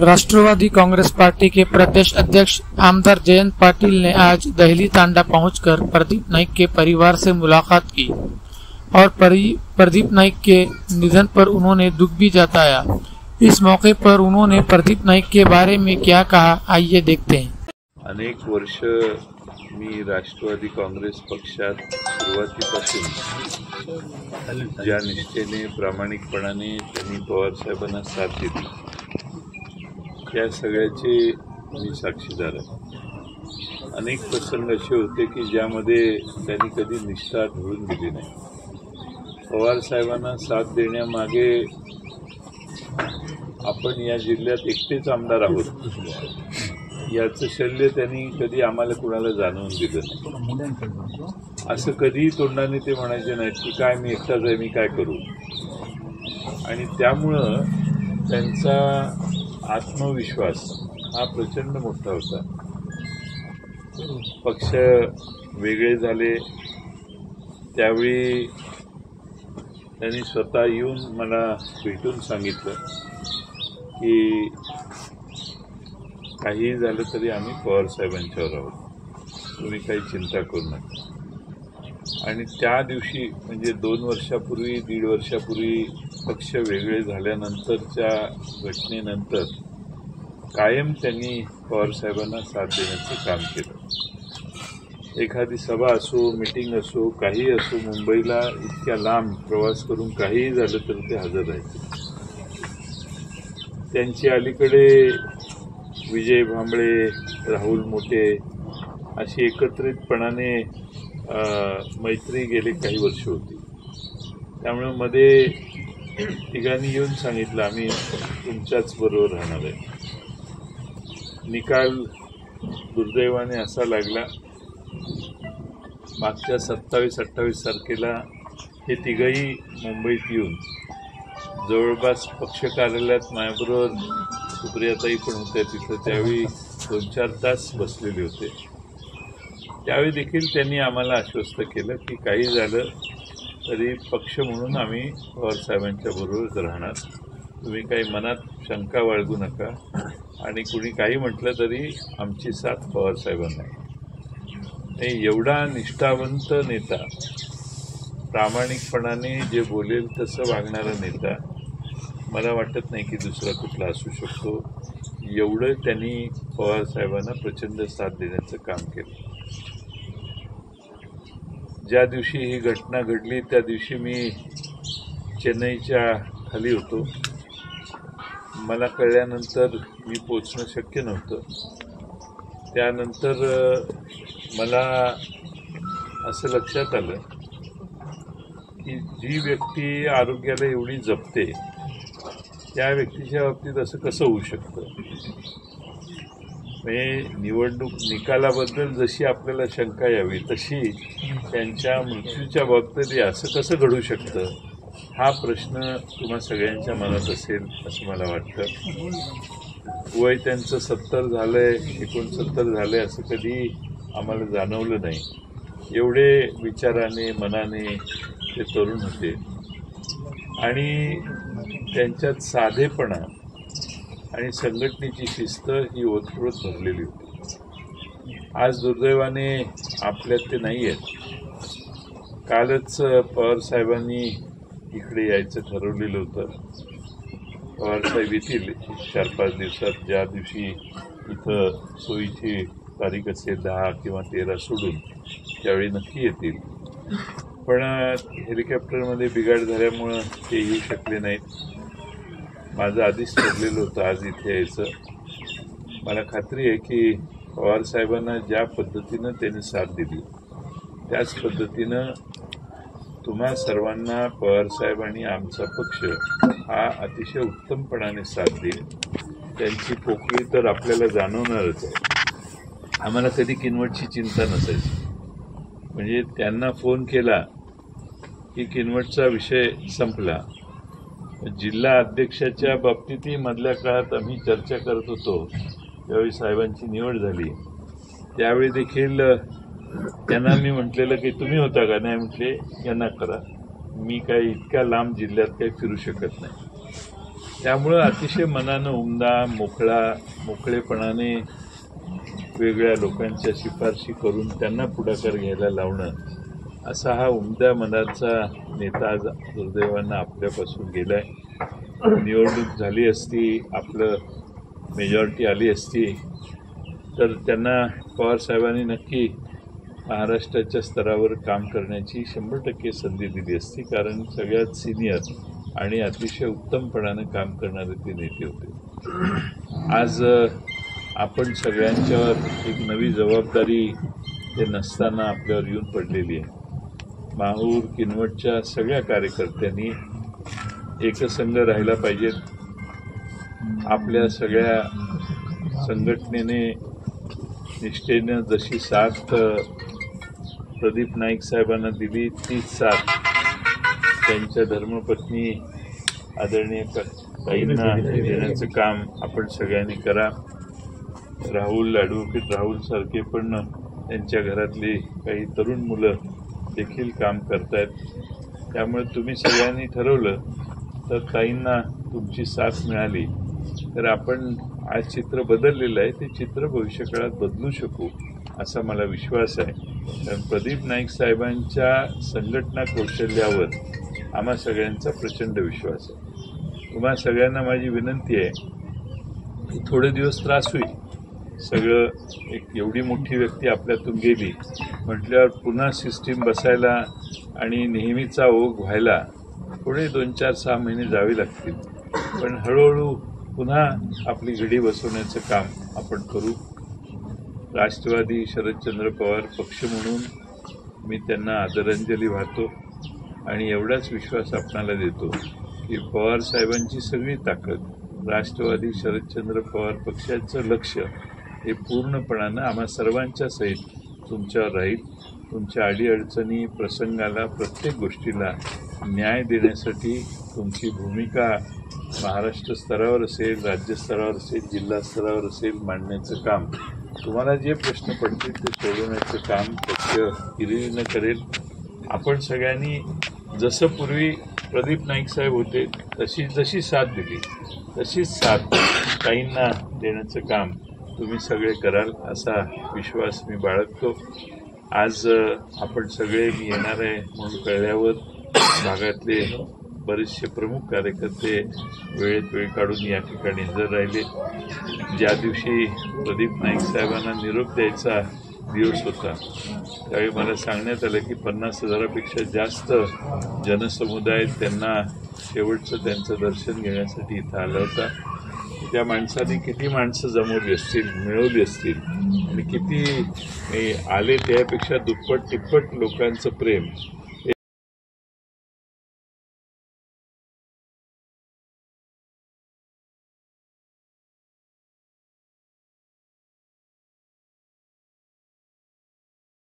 Rashtrawadi Congress party के प्रदेश अध्यक्ष आमदार जयंत पाटिल ने आज दहली तांडा पहुंचकर प्रदीप नाइक के परिवार से मुलाकात की और प्रदीप नाइक के निधन पर उन्होंने दुख भी जताया। इस मौके पर उन्होंने प्रदीप नाइक के बारे में क्या कहा, आइए देखते हैं। अनेक वर्ष मी राष्ट्रवादी काँग्रेस पक्षात सुरुवातीपासून ज्या निष्ठेने प्रामाणिकपणाने त्यांनी पवार साहेबांना साथ दिली या सगळ्याचे मी साक्षीदार आहे। अनेक प्रसंग असे होते की ज्यामध्ये त्यांनी कधी निष्ठा ढळून दिली नाही। पवार साहेबांना साथ देण्यामागे आपण या जिल्ह्यात एकटेच आमदार आहोत याचं शल्य त्यांनी कधी आम्हाला कुणाला जाणवून दिलं नाही। असं कधी तोंडाने ते म्हणायचे नाहीत की काय मी एकटाच आहे, मी काय करू। आणि त्यामुळं त्यांचा आत्मविश्वास हा प्रचंड मोठा होता। पक्ष वेगळे झाले त्यावेळी त्यांनी स्वतः येऊन मला भेटून सांगितलं की काही झालं तरी आम्ही पवार साहेबांच्यावर आहोत, तुम्ही काही चिंता करू नका। आणि त्या दिवशी म्हणजे 2 वर्षापूर्वी 1.5 वर्षापूर्वी पक्ष वेगळे झाल्यानंतरच्या घटनेनंतर कायम त्यांनी पवार साहेबांना साथ देण्याचं काम केलं। एखादी सभा असो, मीटिंग असो, काही असो, मुंबईला इतक्या लांब प्रवास करून काहीही झालं तर ते हजर राहायचे। त्यांची अलीकडे विजय भांबळे, राहुल मोटे अशी एकत्रितपणाने मैत्री गेले काही वर्ष होती। त्यामुळे मध्ये तिघांनी येऊन सांगितलं आम्ही तुमच्याच बरोबर राहणार आहे। निकाल दुर्दैवाने असा लागला, मागच्या 27-28 तारखेला हे तिघही मुंबईत येऊन जवळपास पक्ष कार्यालयात माझ्याबरोबर सुप्रियाताई पण होत्या तिथं, त्यावेळी 2-4 तास बसलेले होते। त्यावेळी देखील त्यांनी आम्हाला आश्वस्त केलं की काही झालं तरी पक्ष म्हणून आम्ही पवार साहेबांच्या बरोबरच राहणार, तुम्ही काही मनात शंका बाळगू नका आणि कुणी काही म्हटलं तरी आमची साथ पवार साहेबांना आहे। एवढा निष्ठावंत नेता, प्रामाणिकपणाने जे बोलेल तसं वागणारा नेता मला वाटत नाही की दुसरा कुठला असू शकतो। एवढं त्यांनी पवार साहेबांना प्रचंड साथ देण्याचं काम केलं। ज्या दिवशी ही घटना घडली त्या दिवशी मी चेन्नईच्या खाली होतो। मला कळल्यानंतर मी पोचणं शक्य नव्हतं। त्यानंतर मला असं लक्षात आलं की जी व्यक्ती आरोग्याला एवढी जपते त्या व्यक्तीच्या बाबतीत असं कसं होऊ शकतं। म्हणजे निवडणूक निकालाबद्दल जशी आपल्याला शंका यावी तशी त्यांच्या मृत्यूच्या बाबतीत असं कसं घडू शकतं हा प्रश्न तुम्हा सगळ्यांच्या मनात असेल असं मला वाटतं। वय त्यांचं 70 झालंय, 69 झालंय असं कधी आम्हाला जाणवलं नाही। एवढे विचाराने मनाने ते तरुण होते आणि त्यांच्यात साधेपणा आणि संघटनेची शिस्त ही ओतप्रोत भरलेली होती। आज दुर्दैवाने आपल्यात ते नाही आहेत। कालच पवार साहेबांनी इकडे यायचं ठरवलेलं होतं। पवार साहेब येतील 4-5 दिवसात, ज्या दिवशी इथं सोयीची तारीख असेल 10 किंवा 13 सोडून त्यावेळी नक्की येतील। पण हेलिकॉप्टरमध्ये बिघाड झाल्यामुळं ते येऊ शकले नाहीत। माझं आधीच ठरलेलं होतं आज इथे यायचं। मला खात्री आहे की पवार साहेबांना ज्या पद्धतीनं त्यांनी साथ दिली त्याच पद्धतीनं तुम्हा सर्वांना पवार साहेब आणि आमचा पक्ष हा अतिशय उत्तमपणाने साथ देईल। त्यांची पोकळी तर आपल्याला जाणवणारच आहे। आम्हाला कधी किनवटची चिंता नसायची। म्हणजे त्यांना फोन केला की किनवटचा विषय संपला। जिल्हा अध्यक्षाच्या बाबतीतही मधल्या काळात आम्ही चर्चा करत होतो, त्यावेळी साहेबांची निवड झाली त्यावेळी देखील त्यांना मी म्हटलेलं की तुम्ही होता का? नाही म्हटले, यांना करा, मी काही इतक्या लांब जिल्ह्यात काही फिरू शकत नाही। त्यामुळं अतिशय मनानं उमदा मोकळेपणाने वेगळ्या लोकांच्या शिफारशी करून त्यांना पुढाकार घ्यायला लावणं, असा हा उमद्या मनाचा नेता आज दुर्दैवानं आपल्यापासून गेलाय. निवडणूक झाली असती, आपलं मेजॉरिटी आली असती, तर त्यांना पवारसाहेबांनी नक्की महाराष्ट्राच्या स्तरावर काम करण्याची 100% संधी दिली असती, कारण सगळ्यात सिनियर आणि अतिशय उत्तमपणानं काम करणारे ते नेते होते. आज आपण सगळ्यांच्यावर एक नवी जबाबदारी ते नसताना आपल्यावर येऊन पडलेली आहे. माहूर किनवटच्या सगळ्या कार्यकर्त्यांनी एकसंघ राहिला पाहिजेत. आपल्या सगळ्या संघटनेने निष्ठेनं जशी साथ प्रदीप नाईक साहेबांना दिली, तीच साथ त्यांच्या धर्मपत्नी आदरणीय ताईंना देण्याचं काम आपण सगळ्यांनी करा. ॲडव्होकेट राहुल सारखे पण त्यांच्या घरातली काही तरुण मुलं देखील काम करतायत. त्यामुळे तुम्ही सगळ्यांनी ठरवलं तर ताईंना तुमची साथ मिळाली तर आपण आज चित्र बदललेलं आहे, ते चित्र भविष्यकाळात बदलू शकू असा मला विश्वास आहे. कारण प्रदीप नाईक साहेबांच्या संघटना कौशल्यावर आम्हा सगळ्यांचा प्रचंड विश्वास आहे. तुम्हा सगळ्यांना माझी विनंती आहे की थोडे दिवस त्रास होईल. सगळं एक एवढी मोठी व्यक्ती आपल्यातून गेली म्हटल्यावर पुन्हा सिस्टीम बसायला आणि नेहमीचा ओघ व्हायला थोडे 2-4-6 महिने जावे लागतील. पण हळूहळू पुन्हा आपली घडी बसवण्याचं काम आपण करू. राष्ट्रवादी शरदचंद्र पवार पक्ष म्हणून मी त्यांना आदरांजली वाहतो आणि एवढाच विश्वास आपणाला देतो की पवार साहेबांची सगळी ताकद, राष्ट्रवादी शरदचंद्र पवार पक्षाचं लक्ष हे पूर्णपणानं आम्हा सर्वांच्या सहित तुमच्यावर राहील. तुमच्या अडीअडचणी प्रसंगाला प्रत्येक गोष्टीला न्याय देण्यासाठी तुमची भूमिका महाराष्ट्र स्तरावर असेल, राज्य स्तरावर असेल, जिल्हा स्तरावर असेल मांडण्याचं काम, तुम्हाला जे प्रश्न पडतील ते सोडवण्याचं काम पक्ष हिरिरीनं करेल. आपण सगळ्यांनी जसं पूर्वी प्रदीप नाईक साहेब होते जशी साथ दिली तशीच साथ ताईंना देण्याचं काम तुम्ही सगळे कराल असा विश्वास मी बाळगतो. आज आपण सगळे मी येणार आहे म्हणून कळल्यावर भागातले बरेचसे प्रमुख कार्यकर्ते वेळेत वेळ काढून या ठिकाणी हजर राहिले. ज्या दिवशी प्रदीप नाईक साहेबांना निरोप द्यायचा दिवस होता त्यावेळी मला सांगण्यात आलं की 50,000पेक्षा जास्त जनसमुदाय त्यांना शेवटचं त्यांचं दर्शन घेण्यासाठी इथं आला होता. त्या माणसाने किती माणसं जमवली असतील, मिळवली असतील आणि किती आले त्यापेक्षा दुप्पट तिप्पट लोकांचं प्रेम